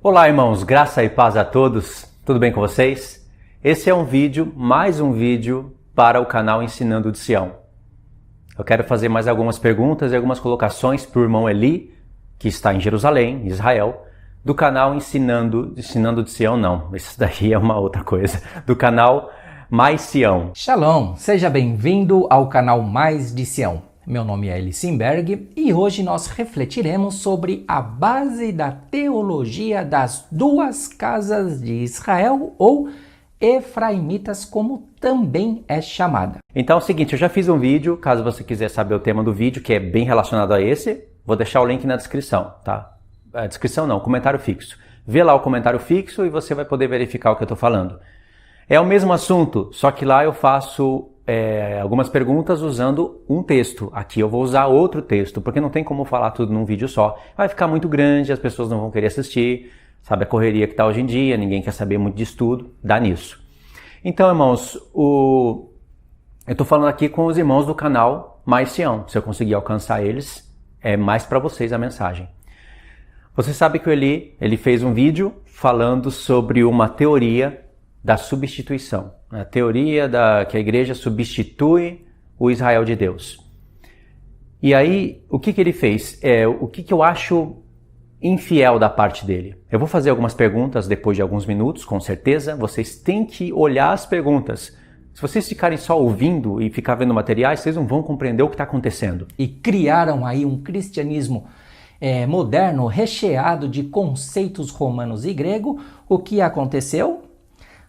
Olá, irmãos, graça e paz a todos, tudo bem com vocês? Esse é mais um vídeo para o canal Ensinando de Sião. Eu quero fazer mais algumas perguntas e algumas colocações para o irmão Eli, que está em Jerusalém, Israel, do canal Ensinando de Sião, não, isso daí é uma outra coisa, do canal Mais Sião. Shalom, seja bem-vindo ao canal Mais de Sião. Meu nome é Eli Simberg e hoje nós refletiremos sobre a base da teologia das duas casas de Israel, ou Efraimitas, como também é chamada. Então é o seguinte, eu já fiz um vídeo, caso você quiser saber o tema do vídeo, que é bem relacionado a esse, vou deixar o link na descrição, tá? A descrição não, comentário fixo. Vê lá o comentário fixo e você vai poder verificar o que eu estou falando. É o mesmo assunto, só que lá eu faço algumas perguntas usando um texto. Aqui eu vou usar outro texto, porque não tem como falar tudo num vídeo só. Vai ficar muito grande, as pessoas não vão querer assistir, sabe a correria que está hoje em dia, ninguém quer saber muito de estudo, dá nisso. Então, irmãos, eu estou falando aqui com os irmãos do canal Mais Sião. Se eu conseguir alcançar eles, é mais para vocês a mensagem. Você sabe que o Eli, fez um vídeo falando sobre uma teoria da substituição. A teoria que a igreja substitui o Israel de Deus. E aí, o que ele fez? O que eu acho infiel da parte dele? Eu vou fazer algumas perguntas depois de alguns minutos, com certeza. Vocês têm que olhar as perguntas. Se vocês ficarem só ouvindo e ficar vendo materiais, vocês não vão compreender o que está acontecendo. E criaram aí um cristianismo moderno, recheado de conceitos romanos e grego. O que aconteceu?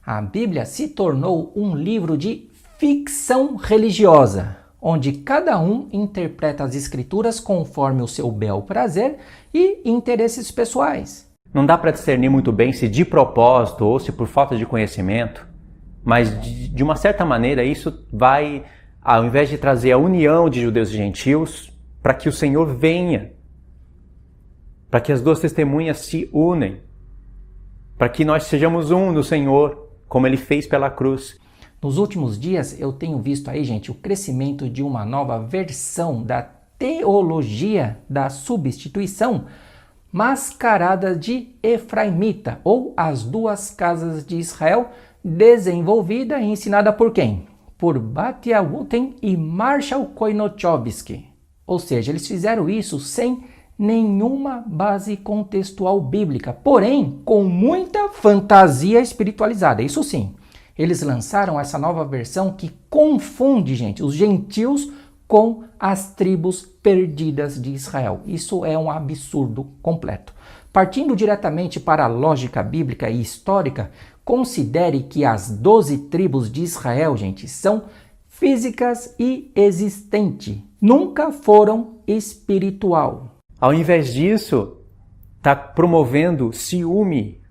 A Bíblia se tornou um livro de ficção religiosa, onde cada um interpreta as escrituras conforme o seu bel prazer e interesses pessoais. Não dá para discernir muito bem se de propósito ou se por falta de conhecimento, mas de uma certa maneira isso vai, ao invés de trazer a união de judeus e gentios, para que o Senhor venha, para que as duas testemunhas se unem, para que nós sejamos um no Senhor, como ele fez pela cruz. Nos últimos dias eu tenho visto aí, gente, o crescimento de uma nova versão da teologia da substituição, mascarada de Efraimita, ou as duas casas de Israel, desenvolvida e ensinada por quem? Por Batya Wooten e Marshall Koinochowski. Ou seja, eles fizeram isso sem nenhuma base contextual bíblica, porém com muita fantasia espiritualizada, isso sim. Eles lançaram essa nova versão que confunde, gente, os gentios com as tribos perdidas de Israel. Isso é um absurdo completo. Partindo diretamente para a lógica bíblica e histórica, considere que as 12 tribos de Israel, gente, são físicas e existentes, nunca foram espiritual. Ao invés disso, está promovendo ciúme,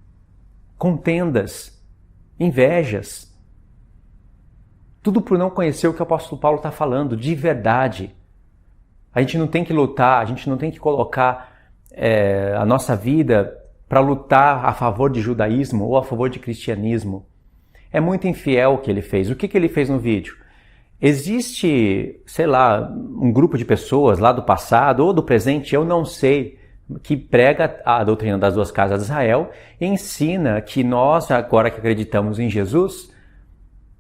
contendas, invejas. Tudo por não conhecer o que o apóstolo Paulo está falando de verdade. A gente não tem que lutar, a gente não tem que colocar a nossa vida para lutar a favor de judaísmo ou a favor de cristianismo. É muito infiel o que ele fez. O que ele fez no vídeo? Existe, sei lá, um grupo de pessoas lá do passado ou do presente, eu não sei, que prega a doutrina das duas casas de Israel e ensina que nós, agora que acreditamos em Jesus,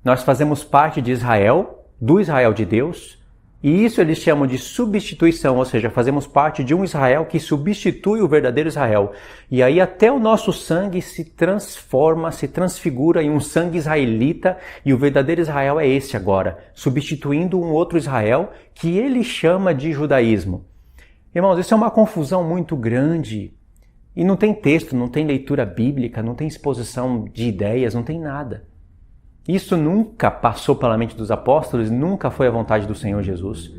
nós fazemos parte de Israel, do Israel de Deus, e isso eles chamam de substituição, ou seja, fazemos parte de um Israel que substitui o verdadeiro Israel. E aí até o nosso sangue se transforma, se transfigura em um sangue israelita, e o verdadeiro Israel é esse agora, substituindo um outro Israel que ele chama de judaísmo. Irmãos, isso é uma confusão muito grande. E não tem texto, não tem leitura bíblica, não tem exposição de ideias, não tem nada. Isso nunca passou pela mente dos apóstolos, nunca foi a vontade do Senhor Jesus.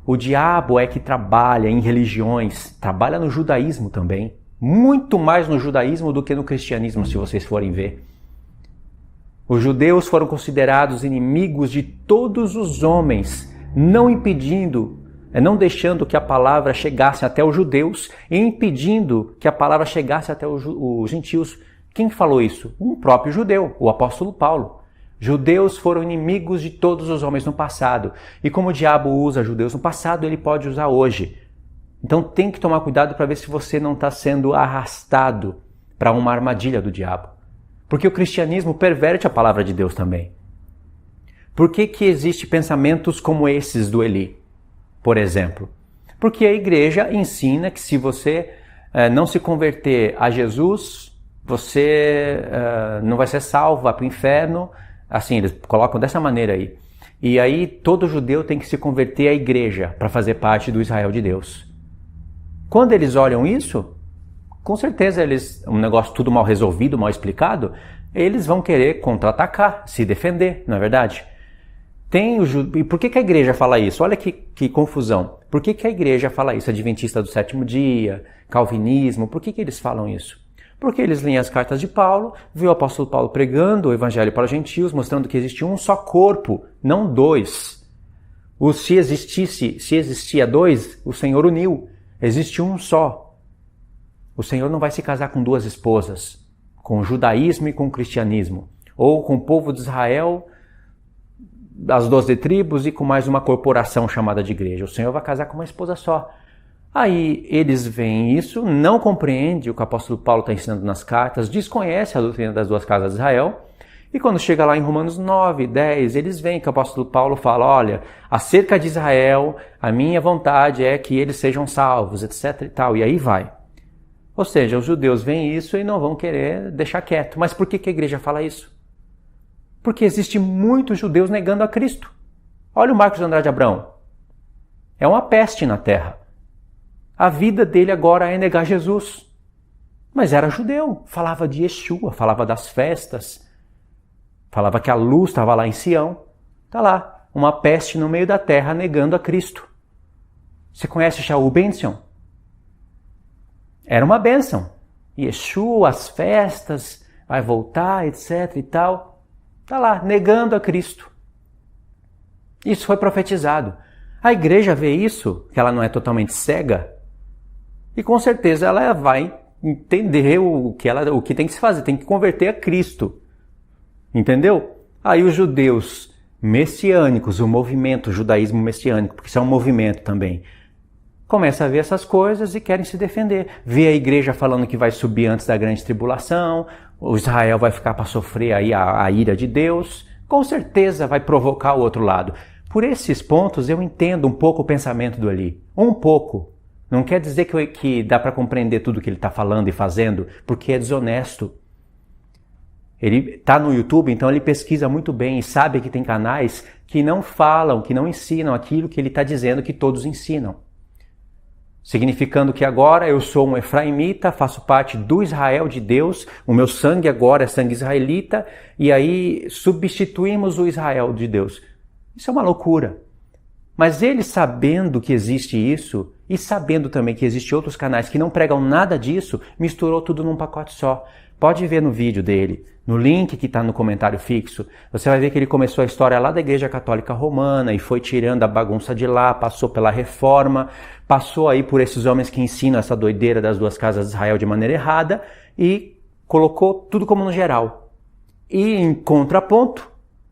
O diabo é que trabalha em religiões, trabalha no judaísmo também. Muito mais no judaísmo do que no cristianismo, se vocês forem ver. Os judeus foram considerados inimigos de todos os homens, não deixando que a palavra chegasse até os judeus e impedindo que a palavra chegasse até os gentios. Quem falou isso? Um próprio judeu, o apóstolo Paulo. Judeus foram inimigos de todos os homens no passado. E como o diabo usa judeus no passado, ele pode usar hoje. Então tem que tomar cuidado para ver se você não está sendo arrastado para uma armadilha do diabo. Porque o cristianismo perverte a palavra de Deus também. Por que existem pensamentos como esses do Eli, por exemplo? Porque a igreja ensina que se você não se converter a Jesus, você não vai ser salvo, vai para o inferno. Assim, eles colocam dessa maneira aí. E aí todo judeu tem que se converter à igreja para fazer parte do Israel de Deus. Quando eles olham isso, com certeza um negócio tudo mal resolvido, mal explicado, eles vão querer contra-atacar, se defender, não é verdade? E por que a igreja fala isso? Olha que confusão. Por que a igreja fala isso? Adventista do sétimo dia, calvinismo, por que eles falam isso? Porque eles leem as cartas de Paulo, vê o apóstolo Paulo pregando o evangelho para os gentios, mostrando que existe um só corpo, não dois. Se existia dois, o Senhor uniu. Existe um só. O Senhor não vai se casar com duas esposas, com o judaísmo e com o cristianismo, ou com o povo de Israel, das 12 tribos e com mais uma corporação chamada de igreja. O Senhor vai casar com uma esposa só. Aí eles veem isso, não compreendem o que o apóstolo Paulo está ensinando nas cartas, desconhece a doutrina das duas casas de Israel, e quando chega lá em Romanos 9, 10, eles veem que o apóstolo Paulo fala, olha, acerca de Israel, a minha vontade é que eles sejam salvos, etc e tal, e aí vai. Ou seja, os judeus veem isso e não vão querer deixar quieto. Mas por que a igreja fala isso? Porque existe muitos judeus negando a Cristo. Olha o Marcos Andrade Abrão. É uma peste na terra. A vida dele agora é negar Jesus. Mas era judeu, falava de Yeshua, falava das festas, falava que a luz estava lá em Sião. Está lá, uma peste no meio da terra negando a Cristo. Você conhece Shaul Benson? Era uma bênção. Yeshua, as festas, vai voltar, etc e tal. Está lá, negando a Cristo. Isso foi profetizado. A igreja vê isso, que ela não é totalmente cega, e com certeza ela vai entender o que tem que se fazer, tem que converter a Cristo. Entendeu? Aí os judeus messiânicos, o movimento, o judaísmo messiânico, porque isso é um movimento também, começa a ver essas coisas e querem se defender. Vê a igreja falando que vai subir antes da grande tribulação, o Israel vai ficar para sofrer aí a ira de Deus, com certeza vai provocar o outro lado. Por esses pontos eu entendo um pouco o pensamento do Eli. Um pouco. Não quer dizer que dá para compreender tudo que ele está falando e fazendo, porque é desonesto. Ele está no YouTube, então ele pesquisa muito bem e sabe que tem canais que não falam, que não ensinam aquilo que ele está dizendo que todos ensinam. Significando que agora eu sou um efraimita, faço parte do Israel de Deus, o meu sangue agora é sangue israelita, e aí substituímos o Israel de Deus. Isso é uma loucura. Mas ele sabendo que existe isso, e sabendo também que existem outros canais que não pregam nada disso, misturou tudo num pacote só. Pode ver no vídeo dele, no link que está no comentário fixo, você vai ver que ele começou a história lá da Igreja Católica Romana e foi tirando a bagunça de lá, passou pela Reforma, passou aí por esses homens que ensinam essa doideira das duas casas de Israel de maneira errada e colocou tudo como no geral. E em contraponto,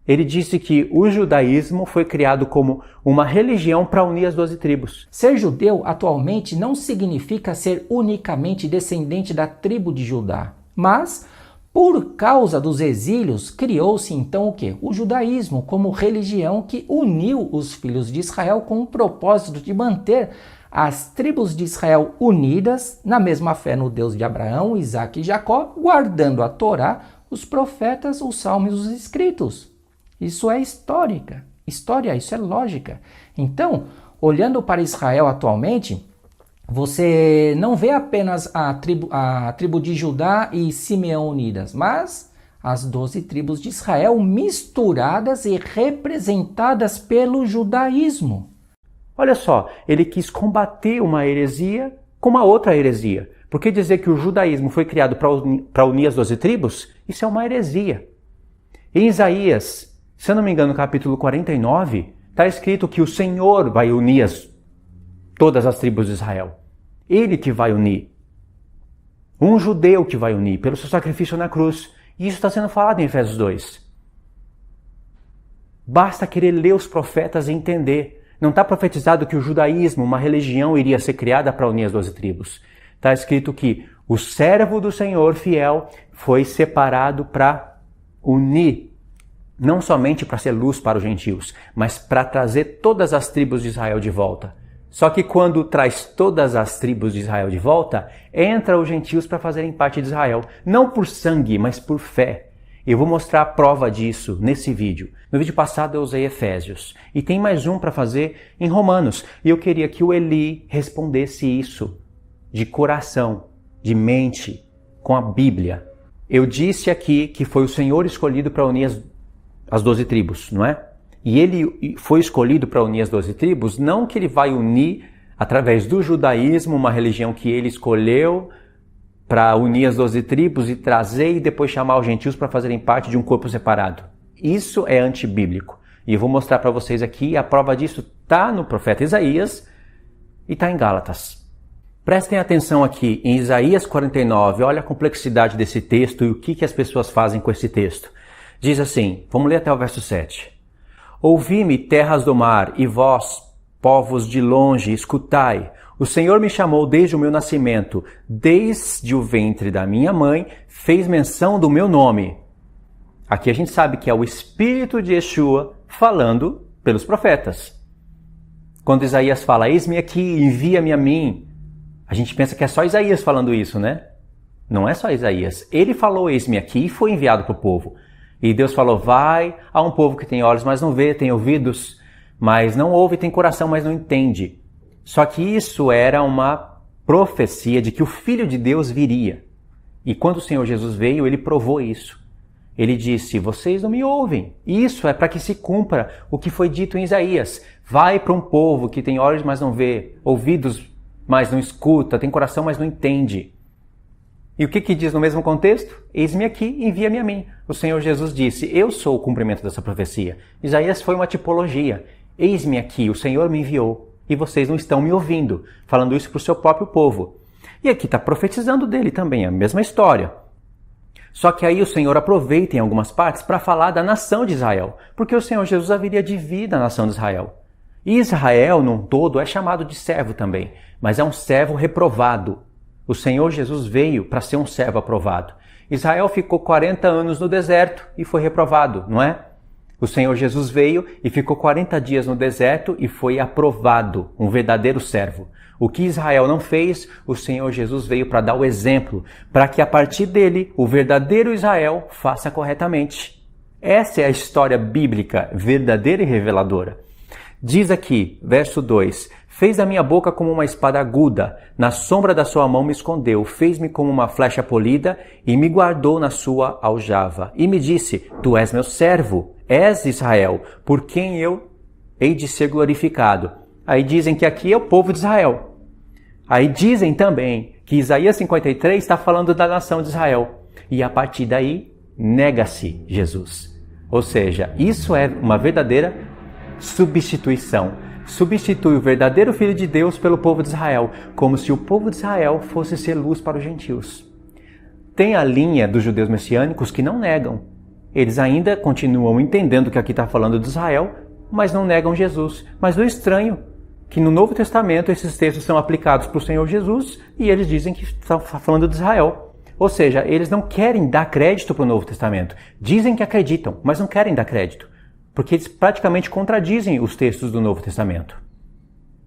ele disse que o judaísmo foi criado como uma religião para unir as 12 tribos. Ser judeu atualmente não significa ser unicamente descendente da tribo de Judá, mas por causa dos exílios criou-se então o quê? O judaísmo como religião que uniu os filhos de Israel com o propósito de manter as tribos de Israel unidas na mesma fé no Deus de Abraão, Isaque e Jacó, guardando a Torá, os profetas, os salmos e os escritos. Isso é história, isso é lógica. Então, olhando para Israel atualmente, você não vê apenas a tribo de Judá e Simeão unidas, mas as 12 tribos de Israel misturadas e representadas pelo judaísmo. Olha só, ele quis combater uma heresia com uma outra heresia. Porque dizer que o judaísmo foi criado para unir as 12 tribos, isso é uma heresia. Em Isaías, se eu não me engano, no capítulo 49, está escrito que o Senhor vai unir todas as tribos de Israel. Ele que vai unir. Um judeu que vai unir pelo seu sacrifício na cruz. E isso está sendo falado em Efésios 2. Basta querer ler os profetas e entender. Não está profetizado que o judaísmo, uma religião, iria ser criada para unir as 12 tribos. Está escrito que O servo do Senhor fiel foi separado para unir, não somente para ser luz para os gentios, mas para trazer todas as tribos de Israel de volta. Só que quando traz todas as tribos de Israel de volta, entra os gentios para fazerem parte de Israel, não por sangue, mas por fé. Eu vou mostrar a prova disso nesse vídeo. No vídeo passado eu usei Efésios, e tem mais um para fazer em Romanos, e eu queria que o Eli respondesse isso de coração, de mente, com a Bíblia. Eu disse aqui que foi o Senhor escolhido para unir as 12 tribos, não é? E ele foi escolhido para unir as 12 tribos, não que ele vai unir através do judaísmo, uma religião que ele escolheu para unir as 12 tribos e trazer e depois chamar os gentios para fazerem parte de um corpo separado. Isso é antibíblico. E eu vou mostrar para vocês aqui, a prova disso está no profeta Isaías e está em Gálatas. Prestem atenção aqui em Isaías 49, olha a complexidade desse texto e o que as pessoas fazem com esse texto. Diz assim, vamos ler até o verso 7. Ouvi-me, terras do mar, e vós, povos de longe, escutai. O Senhor me chamou desde o meu nascimento, desde o ventre da minha mãe, fez menção do meu nome. Aqui a gente sabe que é o Espírito de Yeshua falando pelos profetas. Quando Isaías fala, eis-me aqui, envia-me a mim, a gente pensa que é só Isaías falando isso, né? Não é só Isaías. Ele falou, eis-me aqui, e foi enviado para o povo. E Deus falou, vai a um povo que tem olhos, mas não vê, tem ouvidos, mas não ouve, tem coração, mas não entende. Só que isso era uma profecia de que o Filho de Deus viria. E quando o Senhor Jesus veio, ele provou isso. Ele disse, vocês não me ouvem. Isso é para que se cumpra o que foi dito em Isaías. Vai para um povo que tem olhos, mas não vê, ouvidos, mas não escuta, tem coração, mas não entende. E o que diz no mesmo contexto? Eis-me aqui, envia-me a mim. O Senhor Jesus disse, eu sou o cumprimento dessa profecia. Isaías foi uma tipologia. Eis-me aqui, o Senhor me enviou. E vocês não estão me ouvindo. Falando isso para o seu próprio povo. E aqui está profetizando dele também, a mesma história. Só que aí o Senhor aproveita em algumas partes para falar da nação de Israel. Porque o Senhor Jesus haveria de vir da nação de Israel. E Israel, num todo, é chamado de servo também. Mas é um servo reprovado. O Senhor Jesus veio para ser um servo aprovado. Israel ficou 40 anos no deserto e foi reprovado, não é? O Senhor Jesus veio e ficou 40 dias no deserto e foi aprovado, um verdadeiro servo. O que Israel não fez, o Senhor Jesus veio para dar o exemplo, para que a partir dele, o verdadeiro Israel faça corretamente. Essa é a história bíblica verdadeira e reveladora. Diz aqui, verso 2, fez a minha boca como uma espada aguda, na sombra da sua mão me escondeu, fez-me como uma flecha polida e me guardou na sua aljava. E me disse, tu és meu servo, és Israel, por quem eu hei de ser glorificado. Aí dizem que aqui é o povo de Israel. Aí dizem também que Isaías 53 está falando da nação de Israel. E a partir daí, nega-se Jesus. Ou seja, isso é uma verdadeira substituição. Substitui o verdadeiro Filho de Deus pelo povo de Israel, como se o povo de Israel fosse ser luz para os gentios. Tem a linha dos judeus messiânicos que não negam. Eles ainda continuam entendendo que aqui está falando de Israel, mas não negam Jesus. Mas o estranho que no Novo Testamento esses textos são aplicados para o Senhor Jesus e eles dizem que estão falando de Israel. Ou seja, eles não querem dar crédito para o Novo Testamento. Dizem que acreditam, mas não querem dar crédito. Porque eles praticamente contradizem os textos do Novo Testamento.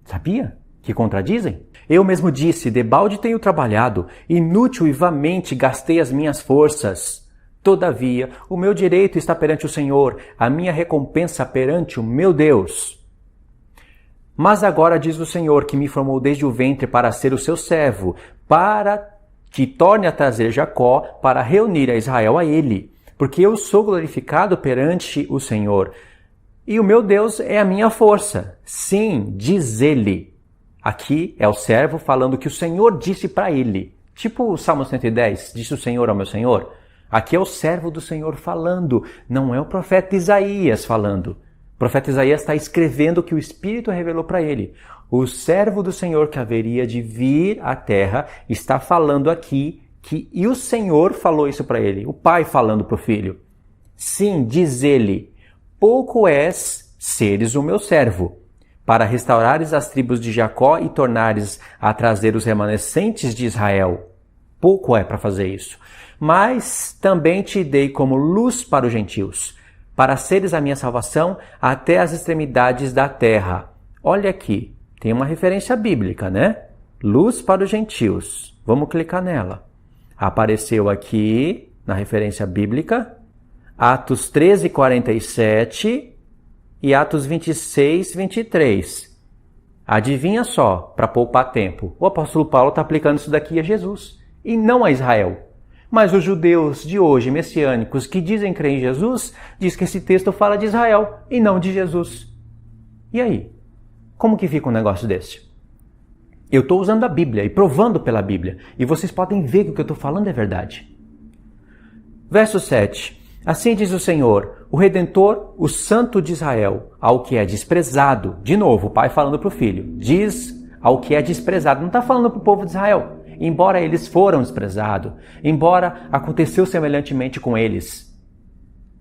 Sabia que contradizem? Eu mesmo disse, debalde tenho trabalhado, inútil e vamente gastei as minhas forças. Todavia, o meu direito está perante o Senhor, a minha recompensa perante o meu Deus. Mas agora diz o Senhor, que me formou desde o ventre para ser o seu servo, para que torne a trazer Jacó, para reunir a Israel a ele. Porque eu sou glorificado perante o Senhor, e o meu Deus é a minha força. Sim, diz ele. Aqui é o servo falando que o Senhor disse para ele. Tipo o Salmo 110, disse o Senhor ao meu Senhor. Aqui é o servo do Senhor falando, não é o profeta Isaías falando. O profeta Isaías está escrevendo o que o Espírito revelou para ele. O servo do Senhor que haveria de vir à terra está falando aqui e o Senhor falou isso para ele, o pai falando para o filho. Sim, diz ele, pouco és seres o meu servo, para restaurares as tribos de Jacó e tornares a trazer os remanescentes de Israel. pouco é para fazer isso. Mas também te dei como luz para os gentios, para seres a minha salvação até as extremidades da terra. Olha aqui, tem uma referência bíblica, né? Luz para os gentios. Vamos clicar nela. Apareceu aqui, na referência bíblica, Atos 13, 47 e Atos 26, 23. Adivinha só, para poupar tempo, o apóstolo Paulo está aplicando isso daqui a Jesus e não a Israel. Mas os judeus de hoje, messiânicos, que dizem crer em Jesus, diz que esse texto fala de Israel e não de Jesus. E aí? Como que fica um negócio desse? Eu estou usando a Bíblia e provando pela Bíblia, e vocês podem ver que o que eu estou falando é verdade. Verso 7. Assim diz o Senhor, o Redentor, o Santo de Israel, ao que é desprezado. De novo, o pai falando para o filho. Diz ao que é desprezado. Não está falando para o povo de Israel. Embora eles foram desprezados. Embora aconteceu semelhantemente com eles.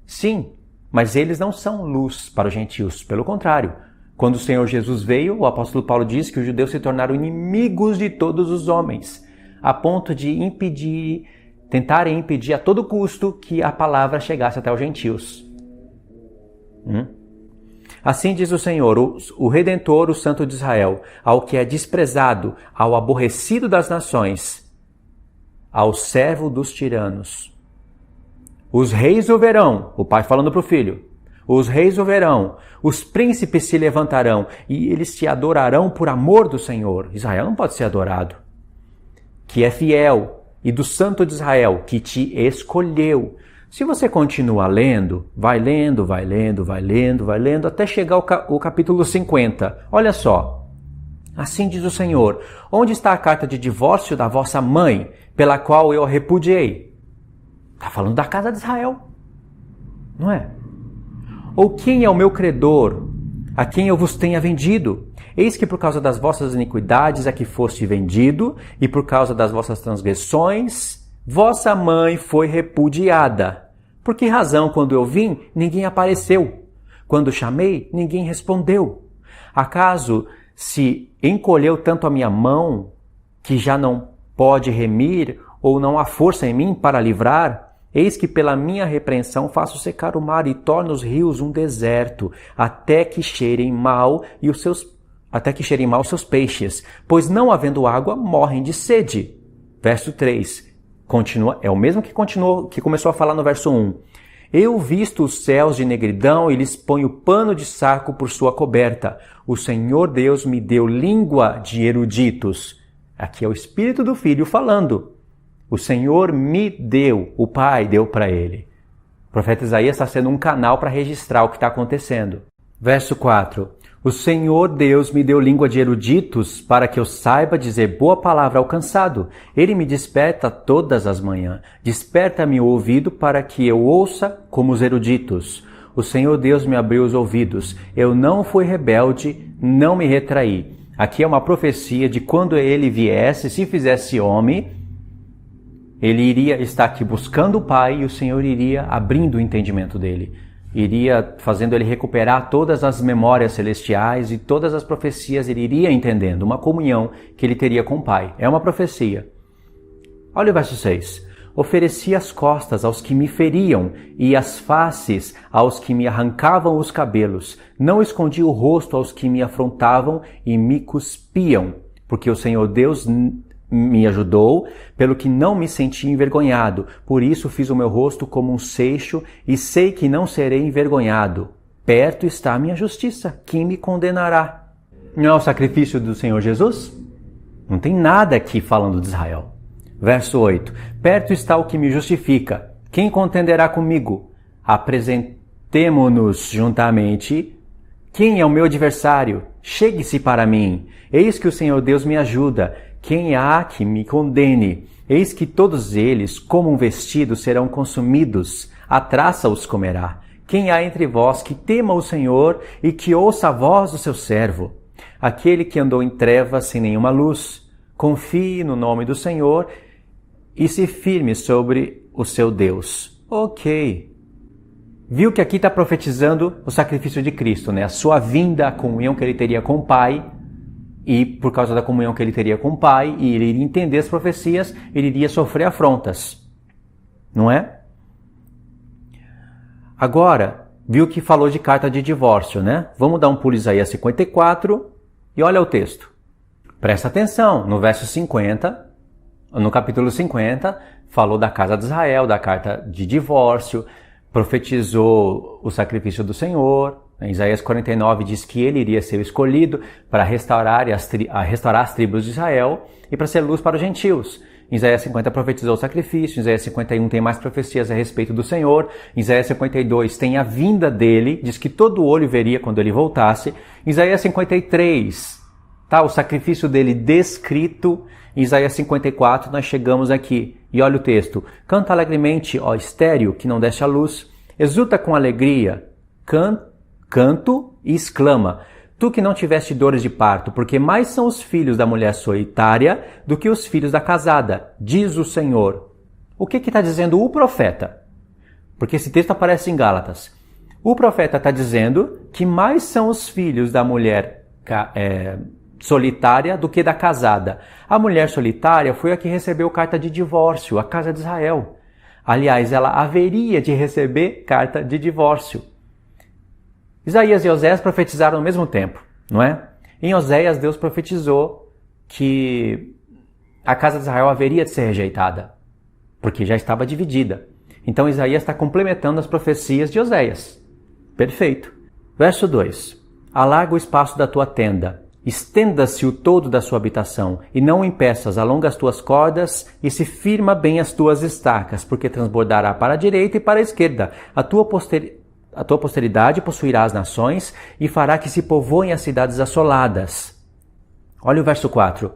Sim, mas eles não são luz para os gentios. Pelo contrário. Quando o Senhor Jesus veio, o apóstolo Paulo diz que os judeus se tornaram inimigos de todos os homens. A ponto de tentarem impedir a todo custo que a palavra chegasse até os gentios. Assim diz o Senhor, o Redentor, o Santo de Israel, ao que é desprezado, ao aborrecido das nações, ao servo dos tiranos. Os reis o verão, o pai falando para o filho, os reis o verão, os príncipes se levantarão e eles te adorarão por amor do Senhor. Israel não pode ser adorado. Que é fiel, e do Santo de Israel, que te escolheu. Se você continua lendo, vai lendo, até chegar ao capítulo 50. Olha só. Assim diz o Senhor, onde está a carta de divórcio da vossa mãe, pela qual eu a repudiei? Está falando da casa de Israel, não é? Ou quem é o meu credor, a quem eu vos tenha vendido? Eis que por causa das vossas iniquidades é que foste vendido, e por causa das vossas transgressões, vossa mãe foi repudiada. Por que razão, quando eu vim, ninguém apareceu? Quando chamei, ninguém respondeu. Acaso se encolheu tanto a minha mão, que já não pode remir, ou não há força em mim para livrar? Eis que pela minha repreensão faço secar o mar e torno os rios um deserto, até que cheirem mal os seus peixes, pois não havendo água, morrem de sede. Verso 3. Continua, é o mesmo que começou a falar no verso 1. Eu visto os céus de negridão e lhes ponho pano de saco por sua coberta. O Senhor Deus me deu língua de eruditos. Aqui é o Espírito do Filho falando. O Senhor me deu, o Pai deu para ele. O profeta Isaías está sendo um canal para registrar o que está acontecendo. Verso 4. O Senhor Deus me deu língua de eruditos para que eu saiba dizer boa palavra ao cansado. Ele me desperta todas as manhãs. Desperta-me o ouvido para que eu ouça como os eruditos. O Senhor Deus me abriu os ouvidos. Eu não fui rebelde, não me retraí. Aqui é uma profecia de quando ele viesse, se fizesse homem, ele iria estar aqui buscando o Pai e o Senhor iria abrindo o entendimento dele. Iria fazendo ele recuperar todas as memórias celestiais e todas as profecias ele iria entendendo, uma comunhão que ele teria com o Pai. É uma profecia. Olha o verso 6. Ofereci as costas aos que me feriam e as faces aos que me arrancavam os cabelos. Não escondi o rosto aos que me afrontavam e me cuspiam, porque o Senhor Deus me ajudou, pelo que não me senti envergonhado. Por isso fiz o meu rosto como um seixo e sei que não serei envergonhado. Perto está a minha justiça. Quem me condenará? Não é o sacrifício do Senhor Jesus? Não tem nada aqui falando de Israel. Verso 8. Perto está o que me justifica. Quem contenderá comigo? Apresentemo-nos juntamente. Quem é o meu adversário? Chegue-se para mim. Eis que o Senhor Deus me ajuda. Quem há que me condene? Eis que todos eles, como um vestido, serão consumidos. A traça os comerá. Quem há entre vós que tema o Senhor e que ouça a voz do seu servo? Aquele que andou em trevas sem nenhuma luz. Confie no nome do Senhor e se firme sobre o seu Deus. Ok. Viu que aqui está profetizando o sacrifício de Cristo, né? A sua vinda, a comunhão que ele teria com o Pai. e por causa da comunhão que ele teria com o Pai, e ele iria entender as profecias, ele iria sofrer afrontas. Não é? Agora, viu que falou de carta de divórcio, né? Vamos dar um pulo em Isaías 54 e olha o texto. Presta atenção, no verso 50, no capítulo 50, falou da casa de Israel, da carta de divórcio, profetizou o sacrifício do Senhor. Em Isaías 49 diz que ele iria ser o escolhido para restaurar as tribos de Israel e para ser luz para os gentios. Em Isaías 50 profetizou o sacrifício, em Isaías 51 tem mais profecias a respeito do Senhor, em Isaías 52 tem a vinda dele, diz que todo olho veria quando ele voltasse. Em Isaías 53, tá, o sacrifício dele descrito. Em Isaías 54 nós chegamos aqui, e olha o texto. Canta alegremente, ó estéril, que não desce a luz, exulta com alegria, canto e exclama, tu que não tiveste dores de parto, porque mais são os filhos da mulher solitária do que os filhos da casada, diz o Senhor. O que está dizendo o profeta? Porque esse texto aparece em Gálatas. O profeta está dizendo que mais são os filhos da mulher solitária do que da casada. A mulher solitária foi a que recebeu carta de divórcio, a casa de Israel. Aliás, ela haveria de receber carta de divórcio. Isaías e Oséias profetizaram ao mesmo tempo, não é? Em Oséias, Deus profetizou que a casa de Israel haveria de ser rejeitada, porque já estava dividida. Então Isaías está complementando as profecias de Oséias. Perfeito. Verso 2. Alarga o espaço da tua tenda, estenda-se o todo da sua habitação, e não o impeças, alonga as tuas cordas, e se firma bem as tuas estacas, porque transbordará para a direita e para a esquerda. A tua posteridade possuirá as nações e fará que se povoem as cidades assoladas. Olha o verso 4.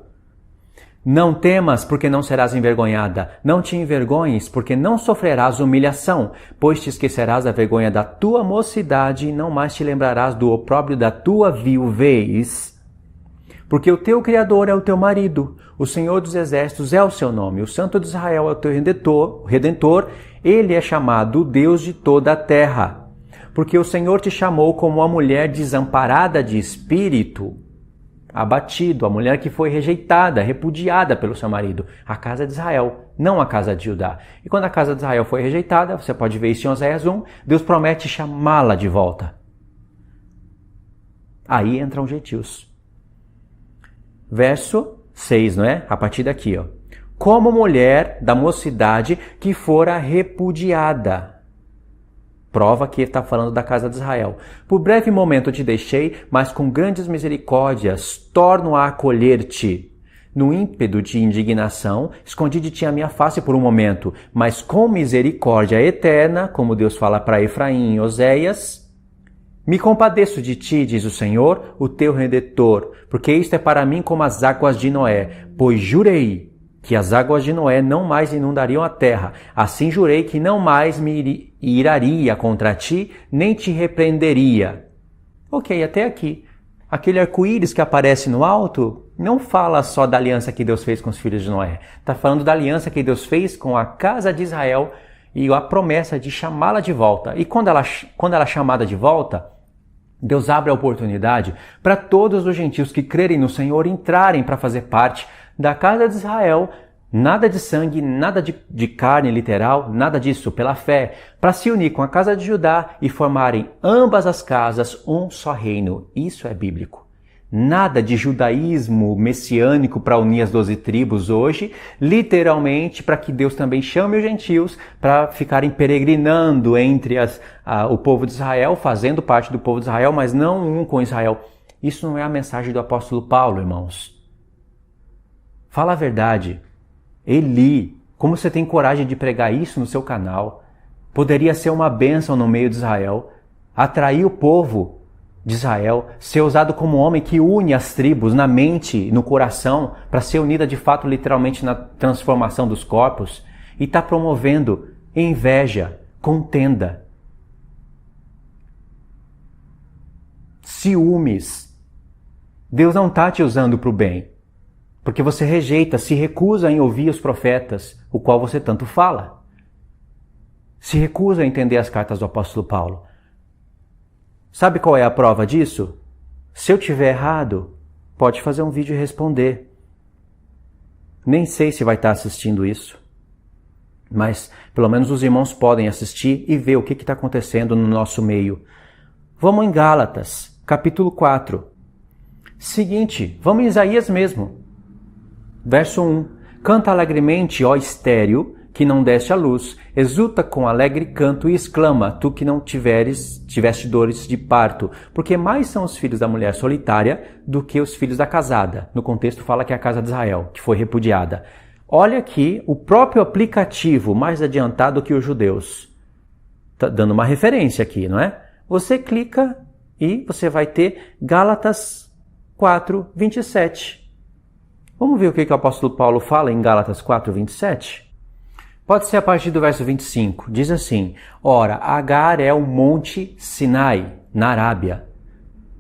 Não temas, porque não serás envergonhada. Não te envergonhes, porque não sofrerás humilhação, pois te esquecerás da vergonha da tua mocidade e não mais te lembrarás do opróbrio da tua viuvez. Porque o teu Criador é o teu marido, o Senhor dos Exércitos é o seu nome, o Santo de Israel é o teu Redentor, ele é chamado o Deus de toda a terra. Porque o Senhor te chamou como uma mulher desamparada de espírito, abatido, a mulher que foi rejeitada, repudiada pelo seu marido, a casa de Israel, não a casa de Judá. E quando a casa de Israel foi rejeitada, você pode ver isso em Oséias 1, Deus promete chamá-la de volta. Aí entram os gentios. Verso 6, não é? A partir daqui, ó. Como mulher da mocidade que fora repudiada. Prova que ele está falando da casa de Israel. Por breve momento te deixei, mas com grandes misericórdias torno a acolher-te. No ímpeto de indignação, escondi de ti a minha face por um momento, mas com misericórdia eterna, como Deus fala para Efraim em Oséias, me compadeço de ti, diz o Senhor, o teu Redentor, porque isto é para mim como as águas de Noé, pois jurei que as águas de Noé não mais inundariam a terra. Assim jurei que não mais me iraria contra ti, nem te repreenderia. Ok, até aqui. Aquele arco-íris que aparece no alto não fala só da aliança que Deus fez com os filhos de Noé. Está falando da aliança que Deus fez com a casa de Israel e a promessa de chamá-la de volta. E quando ela é chamada de volta, Deus abre a oportunidade para todos os gentios que crerem no Senhor entrarem para fazer parte da casa de Israel, nada de sangue, nada de carne literal, nada disso, pela fé, para se unir com a casa de Judá e formarem ambas as casas um só reino. Isso é bíblico. Nada de judaísmo messiânico para unir as 12 tribos hoje, literalmente para que Deus também chame os gentios para ficarem peregrinando entre o povo de Israel, fazendo parte do povo de Israel, mas não um com Israel. Isso não é a mensagem do apóstolo Paulo, irmãos. Fala a verdade. Eli, como você tem coragem de pregar isso no seu canal? Poderia ser uma bênção no meio de Israel, atrair o povo de Israel, ser usado como homem que une as tribos na mente, no coração, para ser unida de fato, literalmente, na transformação dos corpos, e está promovendo inveja, contenda, ciúmes. Deus não está te usando para o bem. Porque você rejeita, se recusa em ouvir os profetas, o qual você tanto fala. Se recusa a entender as cartas do apóstolo Paulo. Sabe qual é a prova disso? Se eu tiver errado, pode fazer um vídeo e responder. Nem sei se vai estar assistindo isso, mas pelo menos os irmãos podem assistir e ver o que está acontecendo no nosso meio. Vamos em Gálatas, capítulo 4. Seguinte, vamos em Isaías mesmo. Verso 1. Canta alegremente, ó estéril, que não deste à luz, exulta com alegre canto e exclama, tu que não tiveste dores de parto, porque mais são os filhos da mulher solitária do que os filhos da casada. No contexto fala que é a casa de Israel, que foi repudiada. Olha aqui o próprio aplicativo mais adiantado que os judeus. Tá dando uma referência aqui, não é? Você clica e você vai ter Gálatas 4, 27. Vamos ver o que o apóstolo Paulo fala em Gálatas 4, 27? Pode ser a partir do verso 25. Diz assim, ora, Agar é o monte Sinai, na Arábia,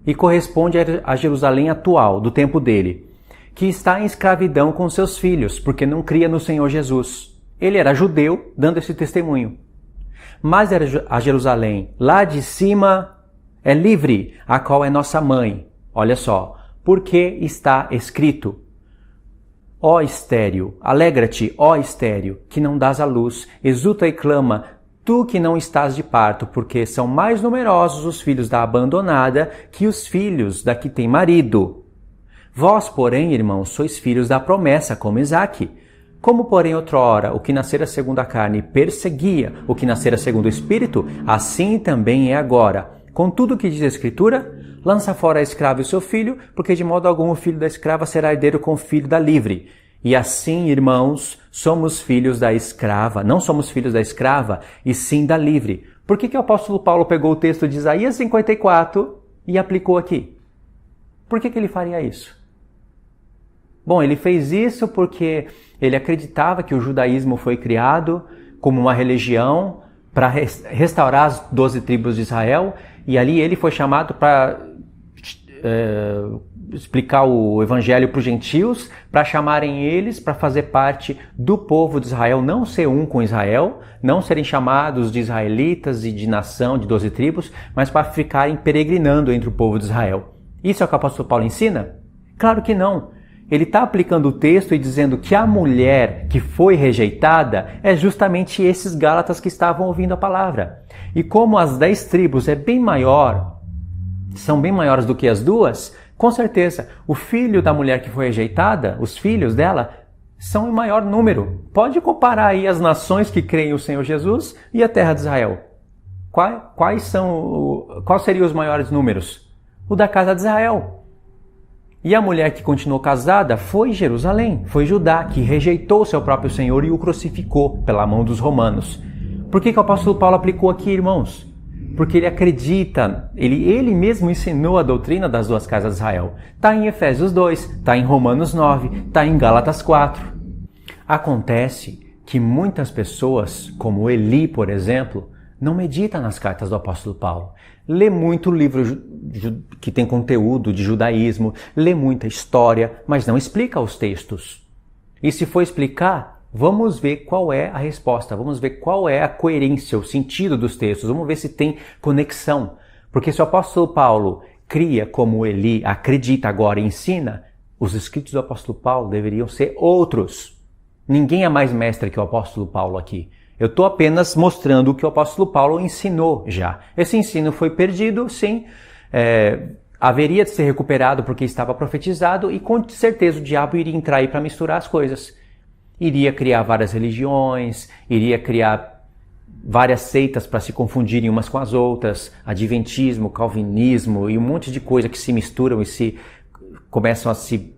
e corresponde a Jerusalém atual, do tempo dele, que está em escravidão com seus filhos, porque não cria no Senhor Jesus. Ele era judeu, dando esse testemunho. Mas era a Jerusalém, lá de cima, é livre, a qual é nossa mãe. Olha só, porque está escrito, ó estéril, alegra-te, ó estéril, que não dás à luz, exulta e clama, tu que não estás de parto, porque são mais numerosos os filhos da abandonada que os filhos da que tem marido. Vós, porém, irmãos, sois filhos da promessa, como Isaque. Como, porém, outrora, o que nascera segundo a carne perseguia o que nascera segundo o Espírito, assim também é agora. Contudo, o que diz a Escritura? Lança fora a escrava e o seu filho, porque de modo algum o filho da escrava será herdeiro com o filho da livre. E assim, irmãos, somos filhos da escrava. Não somos filhos da escrava, e sim da livre. Por que o apóstolo Paulo pegou o texto de Isaías 54 e aplicou aqui? Por que ele faria isso? Bom, ele fez isso porque ele acreditava que o judaísmo foi criado como uma religião para restaurar as 12 tribos de Israel, e ali ele foi chamado para explicar o evangelho para os gentios, para chamarem eles para fazer parte do povo de Israel, não ser um com Israel, não serem chamados de israelitas e de nação de 12 tribos, mas para ficarem peregrinando entre o povo de Israel. Isso é o que o apóstolo Paulo ensina? Claro que não. Ele está aplicando o texto e dizendo que a mulher que foi rejeitada é justamente esses Gálatas que estavam ouvindo a palavra. E como as 10 tribos são bem maiores do que as duas, com certeza, o filho da mulher que foi rejeitada, os filhos dela, são em maior número. Pode comparar aí as nações que creem no Senhor Jesus e a terra de Israel. Quais seriam os maiores números? O da casa de Israel. E a mulher que continuou casada foi Jerusalém, foi Judá, que rejeitou o seu próprio Senhor e o crucificou pela mão dos romanos. Por que o apóstolo Paulo aplicou aqui, irmãos? Porque ele acredita, ele mesmo ensinou a doutrina das duas casas de Israel. Está em Efésios 2, está em Romanos 9, está em Gálatas 4. Acontece que muitas pessoas, como Eli, por exemplo, não medita nas cartas do apóstolo Paulo. Lê muito livro que tem conteúdo de judaísmo, lê muita história, mas não explica os textos. E se for explicar, vamos ver qual é a resposta, vamos ver qual é a coerência, o sentido dos textos, vamos ver se tem conexão. Porque se o apóstolo Paulo cria como Eli acredita agora e ensina, os escritos do apóstolo Paulo deveriam ser outros. Ninguém é mais mestre que o apóstolo Paulo aqui. Eu estou apenas mostrando o que o apóstolo Paulo ensinou já. Esse ensino foi perdido, sim, haveria de ser recuperado porque estava profetizado e com certeza o diabo iria entrar aí para misturar as coisas. Iria criar várias religiões, iria criar várias seitas para se confundirem umas com as outras, adventismo, calvinismo e um monte de coisa que se misturam e começam a se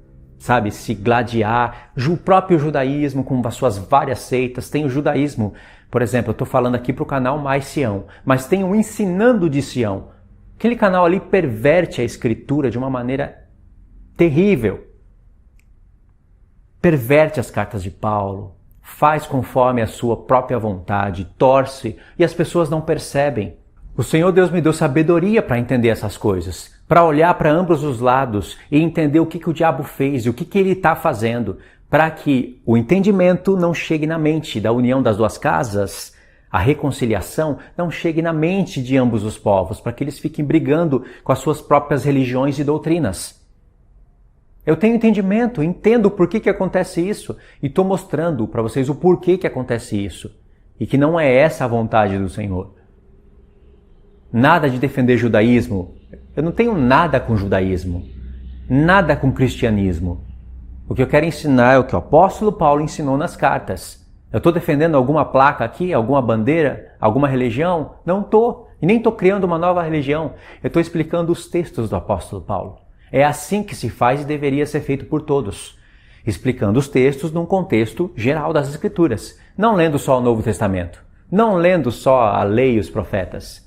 gladiar. O próprio judaísmo com as suas várias seitas. Tem o judaísmo, por exemplo, eu estou falando aqui para o canal Mais Sião, mas tem o Ensinando de Sião. Aquele canal ali perverte a escritura de uma maneira terrível. Perverte as cartas de Paulo, faz conforme a sua própria vontade, torce e as pessoas não percebem. O Senhor Deus me deu sabedoria para entender essas coisas, para olhar para ambos os lados e entender o que o diabo fez e o que ele está fazendo, para que o entendimento não chegue na mente da união das duas casas, a reconciliação não chegue na mente de ambos os povos, para que eles fiquem brigando com as suas próprias religiões e doutrinas. Eu tenho entendimento, entendo por que acontece isso e estou mostrando para vocês o porquê que acontece isso e que não é essa a vontade do Senhor. Nada de defender judaísmo. Eu não tenho nada com judaísmo, nada com cristianismo. O que eu quero ensinar é o que o apóstolo Paulo ensinou nas cartas. Eu estou defendendo alguma placa aqui, alguma bandeira, alguma religião? Não estou. E nem estou criando uma nova religião. Eu estou explicando os textos do apóstolo Paulo. É assim que se faz e deveria ser feito por todos. Explicando os textos num contexto geral das Escrituras. Não lendo só o Novo Testamento. Não lendo só a lei e os profetas.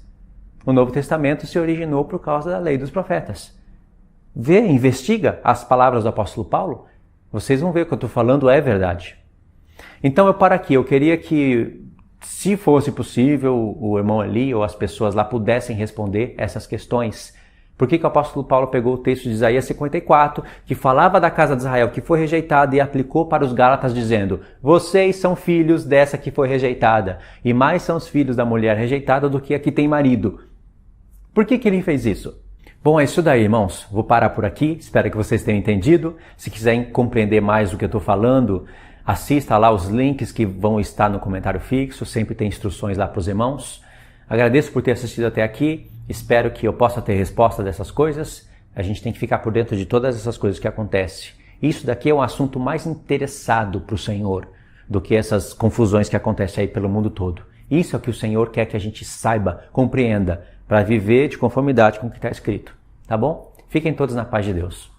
O Novo Testamento se originou por causa da lei dos profetas. Vê, investiga as palavras do apóstolo Paulo. Vocês vão ver o que eu estou falando é verdade. Então eu paro aqui. Eu queria que, se fosse possível, o irmão Eli ou as pessoas lá pudessem responder essas questões. Por que o apóstolo Paulo pegou o texto de Isaías 54, que falava da casa de Israel que foi rejeitada e aplicou para os Gálatas dizendo: vocês são filhos dessa que foi rejeitada, e mais são os filhos da mulher rejeitada do que a que tem marido. Por que ele fez isso? Bom, é isso daí, irmãos. Vou parar por aqui. Espero que vocês tenham entendido. Se quiserem compreender mais do que eu estou falando, assista lá os links que vão estar no comentário fixo. Sempre tem instruções lá para os irmãos. Agradeço por ter assistido até aqui. Espero que eu possa ter resposta dessas coisas. A gente tem que ficar por dentro de todas essas coisas que acontecem. Isso daqui é um assunto mais interessado para o Senhor do que essas confusões que acontecem aí pelo mundo todo. Isso é o que o Senhor quer que a gente saiba, compreenda, para viver de conformidade com o que está escrito. Tá bom? Fiquem todos na paz de Deus.